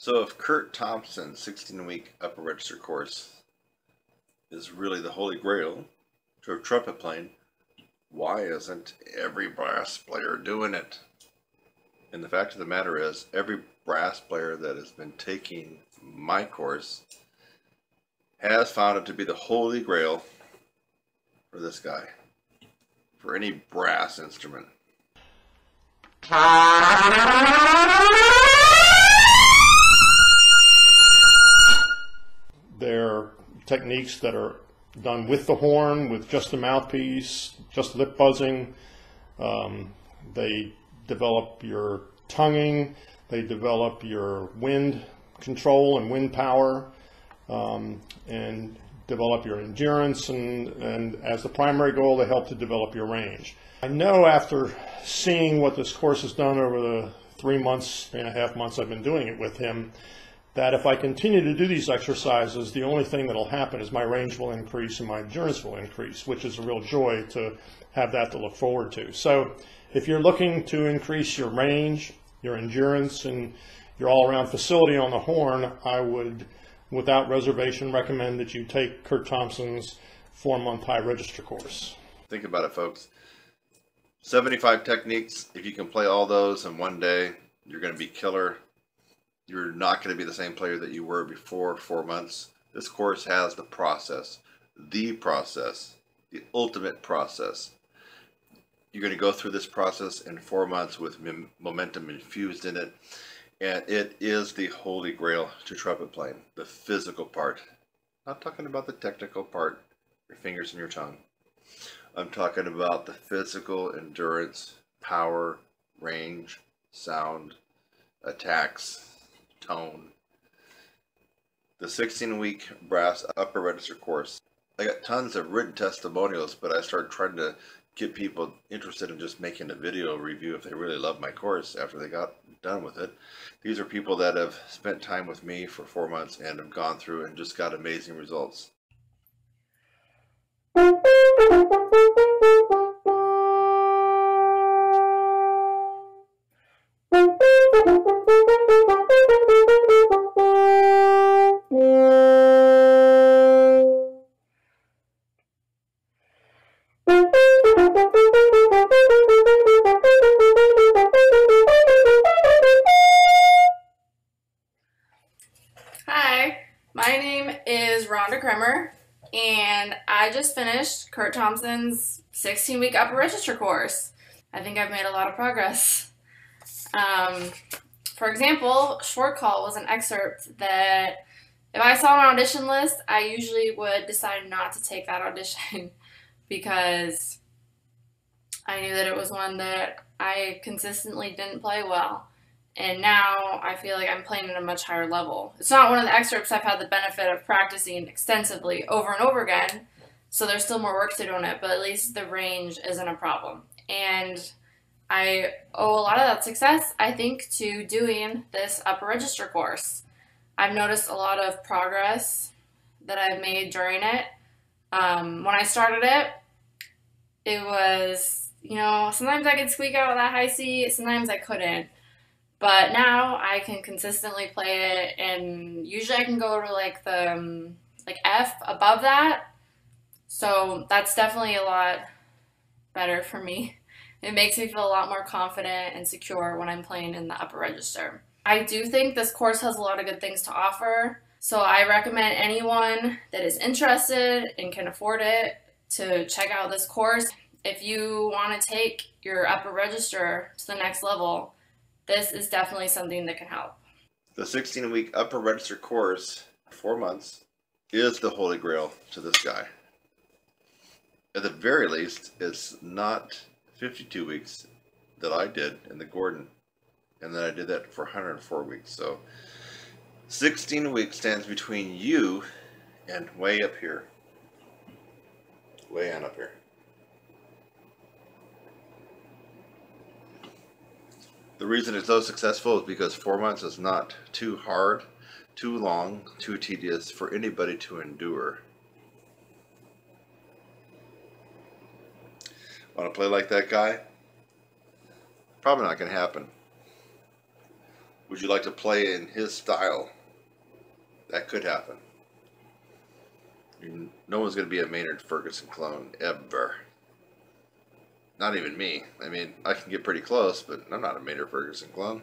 So if Kurt Thompson's 16-week upper register course is really the holy grail to a trumpet playing, why isn't every brass player doing it? And the fact of the matter is, every brass player that has been taking my course has found it to be the holy grail for this guy, for any brass instrument. They're techniques that are done with the horn, with just the mouthpiece, just lip buzzing. They develop your tonguing, they develop your wind control and wind power, and develop your endurance, and as the primary goal, they help to develop your range. I know after seeing what this course has done over the 3.5 months I've been doing it with him, that if I continue to do these exercises, the only thing that will happen is my range will increase and my endurance will increase, which is a real joy to have that to look forward to. So if you're looking to increase your range, your endurance, and your all-around facility on the horn, I would, without reservation, recommend that you take Kurt Thompson's 4-month high register course. Think about it, folks. 75 techniques. If you can play all those in one day, you're going to be killer. You're not going to be the same player that you were before 4 months. This course has the process, the ultimate process. You're going to go through this process in 4 months with momentum infused in it. And it is the holy grail to trumpet playing, the physical part. Not talking about the technical part, your fingers and your tongue. I'm talking about the physical endurance, power, range, sound, attacks, tone. The 16-week brass upper register course. I got tons of written testimonials, but I started trying to get people interested in just making a video review if they really love my course after they got done with it. These are people that have spent time with me for 4 months and have gone through and just got amazing results. Hi, my name is Rhonda, and I just finished Kurt Thompson's 16-week upper register course. I think I've made a lot of progress. For example, short call was an excerpt that if I saw an audition list, I usually would decide not to take that audition because I knew that it was one that I consistently didn't play well. And now I feel like I'm playing at a much higher level. It's not one of the excerpts I've had the benefit of practicing extensively over and over again, so there's still more work to do on it, but at least the range isn't a problem. And I owe a lot of that success, I think, to doing this upper register course. I've noticed a lot of progress that I've made during it. When I started it, it was, sometimes I could squeak out that high C, sometimes I couldn't. But now I can consistently play it, and usually I can go to like the F above that. So that's definitely a lot better for me. It makes me feel a lot more confident and secure when I'm playing in the upper register. I do think this course has a lot of good things to offer. So I recommend anyone that is interested and can afford it to check out this course. If you want to take your upper register to the next level, this is definitely something that can help. The 16-week upper register course, 4 months, is the holy grail to this guy. At the very least, it's not 52 weeks that I did in the Gordon, and then I did that for 104 weeks. So 16 weeks stands between you and way up here. Way on up here. The reason it's so successful is because 4 months is not too hard, too long, too tedious for anybody to endure. Want to play like that guy? Probably not going to happen. Would you like to play in his style? That could happen. No one's going to be a Maynard Ferguson clone, ever. Not even me. I mean, I can get pretty close, but I'm not a Maynard Ferguson clone.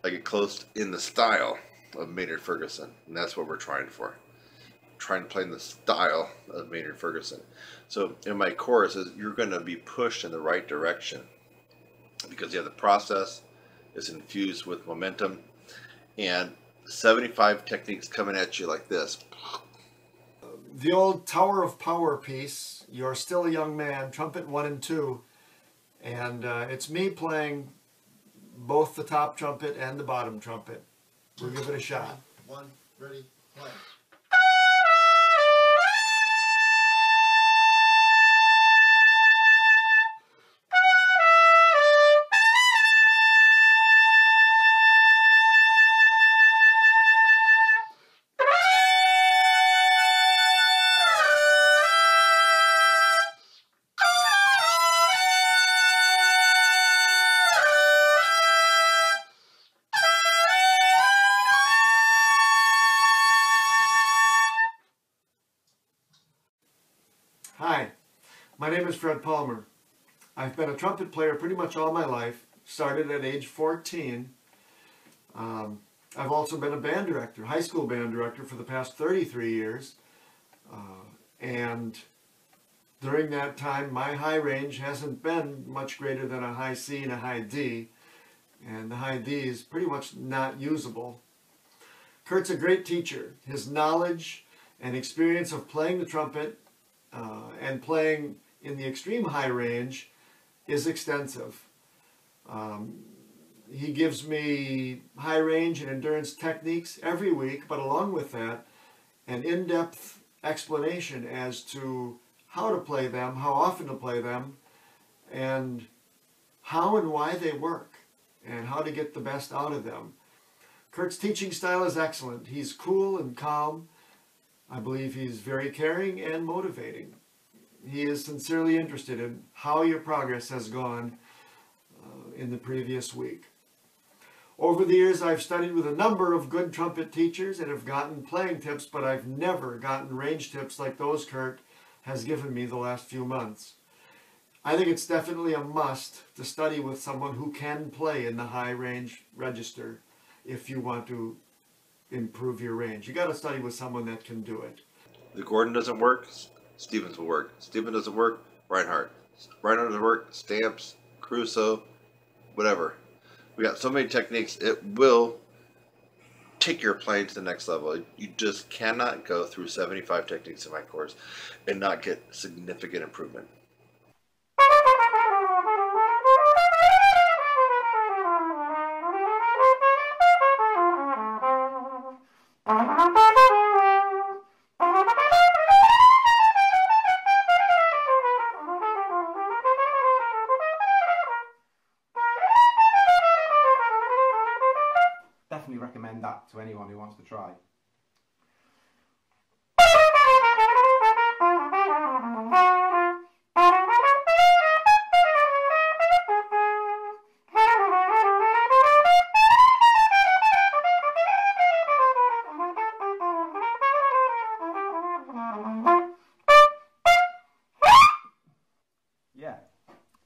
I get close in the style of Maynard Ferguson, and that's what we're trying for. Trying to play in the style of Maynard Ferguson. So in my course, you're going to be pushed in the right direction because you have the process is infused with momentum, and 75 techniques coming at you like this. The old Tower of Power piece, You're Still a Young Man, Trumpet 1 and 2, and it's me playing both the top trumpet and the bottom trumpet. We'll give it a shot. One, ready, play. Hi, my name is Fred Palmer. I've been a trumpet player pretty much all my life, started at age 14. I've also been a band director, high school band director for the past 33 years. And during that time, my high range hasn't been much greater than a high C and a high D. And the high D is pretty much not usable. Kurt's a great teacher. His knowledge and experience of playing the trumpet and playing in the extreme high range is extensive. He gives me high range and endurance techniques every week, but along with that, an in-depth explanation as to how to play them, how often to play them, and how and why they work, and how to get the best out of them. Kurt's teaching style is excellent. He's cool and calm. I believe he's very caring and motivating. He is sincerely interested in how your progress has gone in the previous week. Over the years, I've studied with a number of good trumpet teachers and have gotten playing tips, but I've never gotten range tips like those Kurt has given me the last few months. I think it's definitely a must to study with someone who can play in the high range register if you want to improve your range. You got to study with someone that can do it. The Gordon doesn't work, Stevens will work. Stevens doesn't work, Reinhardt. Reinhardt doesn't work, Stamps, Crusoe, whatever. We got so many techniques, it will take your playing to the next level. You just cannot go through 75 techniques in my course and not get significant improvement. Definitely recommend that to anyone who wants to try. Yeah,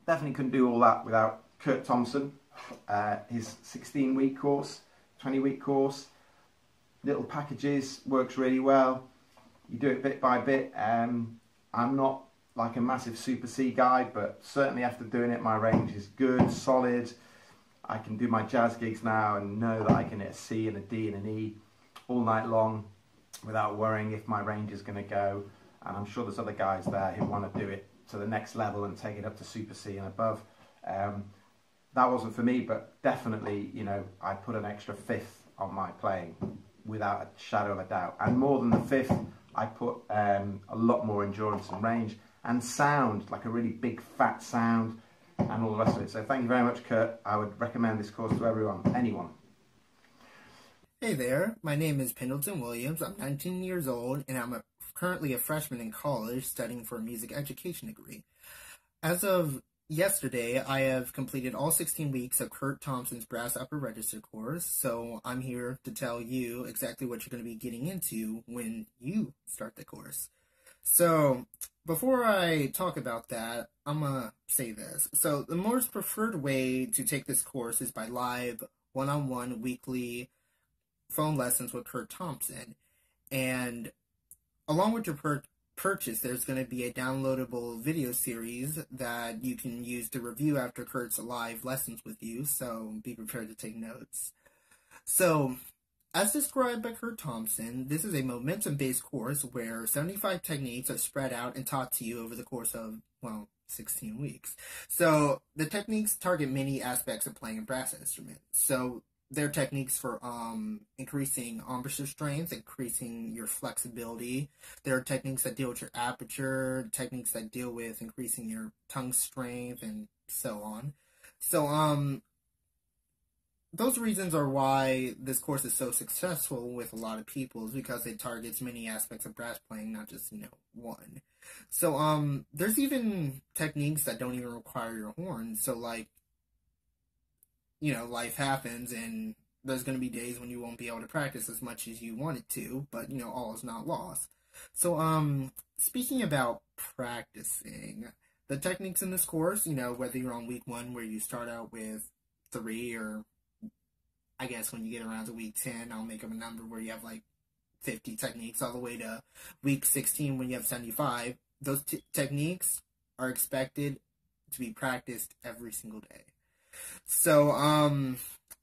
definitely couldn't do all that without Kurt Thompson. His 16-week course, 20-week course, little packages, works really well. You do it bit by bit. I'm not like a massive Super C guy, but certainly after doing it, my range is good, solid. I can do my jazz gigs now and know that I can hit a C and a D and an E all night long without worrying if my range is going to go. And I'm sure there's other guys there who want to do it to the next level and take it up to Super C and above. That wasn't for me, but definitely, you know, I put an extra fifth on my playing without a shadow of a doubt. And more than the fifth, I put a lot more endurance and range and sound, like a really big fat sound and all the rest of it. So thank you very much, Kurt. I would recommend this course to everyone, anyone. Hey there, my name is Pendleton Williams. I'm 19 years old and I'm currently a freshman in college studying for a music education degree. As of yesterday, I have completed all 16 weeks of Kurt Thompson's Brass Upper Register course, so I'm here to tell you exactly what you're going to be getting into when you start the course. So, before I talk about that, I'm going to say this. So, the most preferred way to take this course is by live, one-on-one, weekly phone lessons with Kurt Thompson. And along with your purchase, there's going to be a downloadable video series that you can use to review after Kurt's live lessons with you, so be prepared to take notes. So, as described by Kurt Thompson, this is a momentum-based course where 75 techniques are spread out and taught to you over the course of, well, 16 weeks. So, the techniques target many aspects of playing a brass instrument. So, there are techniques for increasing embouchure strength, increasing your flexibility. There are techniques that deal with your aperture, techniques that deal with increasing your tongue strength, and so on. So, those reasons are why this course is so successful with a lot of people, is because it targets many aspects of brass playing, not just, one. So, there's even techniques that don't even require your horn. So, like, life happens and there's going to be days when you won't be able to practice as much as you wanted to, but, all is not lost. So, speaking about practicing, the techniques in this course, whether you're on week 1 where you start out with 3, or I guess when you get around to week 10, I'll make up a number where you have like 50 techniques, all the way to week 16 when you have 75, those techniques are expected to be practiced every single day. So,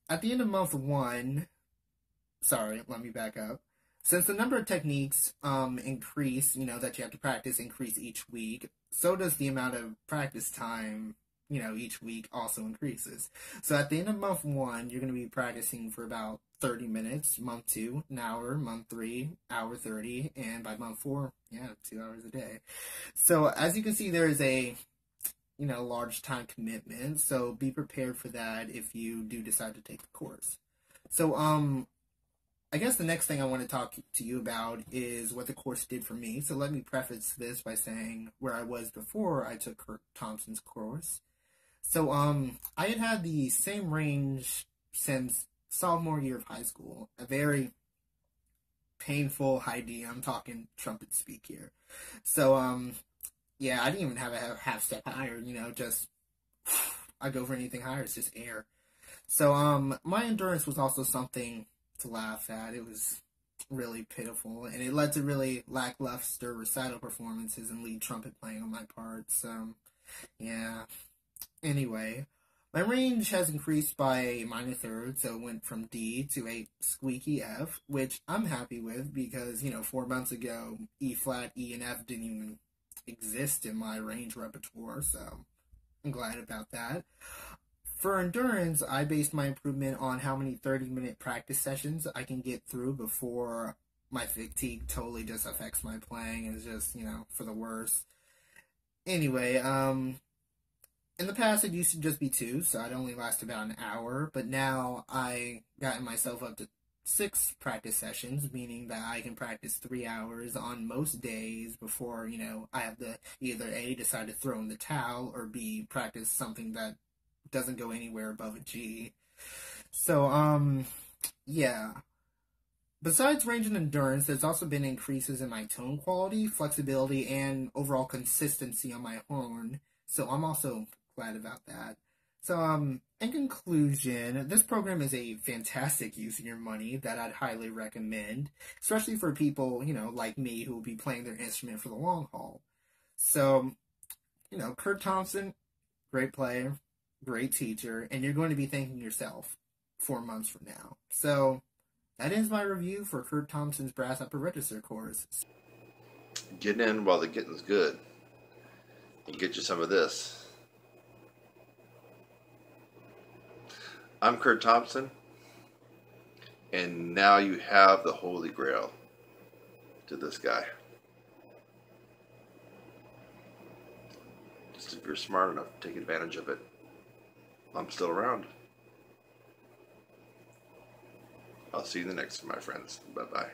at the end of month 1, sorry, let me back up. Since the number of techniques increase, that you have to practice increase each week, so does the amount of practice time, each week also increases. So at the end of month 1, you're going to be practicing for about 30 minutes, month 2, an hour, month 3, hour 30, and by month 4, 2 hours a day. So as you can see, there is a large time commitment, so be prepared for that if you do decide to take the course. So, I guess the next thing I want to talk to you about is what the course did for me. So let me preface this by saying where I was before I took Kurt Thompson's course. So, I had the same range since sophomore year of high school, a very painful high D. I'm talking trumpet speak here. So, yeah, I didn't even have a half step higher, just, I go for anything higher, it's just air. So, my endurance was also something to laugh at. It was really pitiful, and it led to really lackluster recital performances and lead trumpet playing on my part, so, yeah. Anyway, my range has increased by a minor third, so it went from D to a squeaky F, which I'm happy with because, 4 months ago, E flat, E, and F didn't even exist in my range repertoire, so I'm glad about that. For endurance, I based my improvement on how many 30-minute practice sessions I can get through before my fatigue totally just affects my playing and is just, for the worst. Anyway, in the past it used to just be 2, so I'd only last about an hour, but now I gotten myself up to 6 practice sessions, meaning that I can practice 3 hours on most days before, I have to either A, decide to throw in the towel, or B, practice something that doesn't go anywhere above a G. So, yeah. Besides range and endurance, there's also been increases in my tone quality, flexibility, and overall consistency on my horn. So I'm also glad about that. So, in conclusion, this program is a fantastic use of your money that I'd highly recommend, especially for people, like me who will be playing their instrument for the long haul. So, Kurt Thompson, great player, great teacher, and you're going to be thanking yourself 4 months from now. So, that ends my review for Kurt Thompson's Brass Upper Register course. Get in while the getting's good. And get you some of this. I'm Kurt Thompson, and now you have the Holy Grail to this guy. Just if you're smart enough to take advantage of it. I'm still around. I'll see you in the next one, my friends. Bye-bye.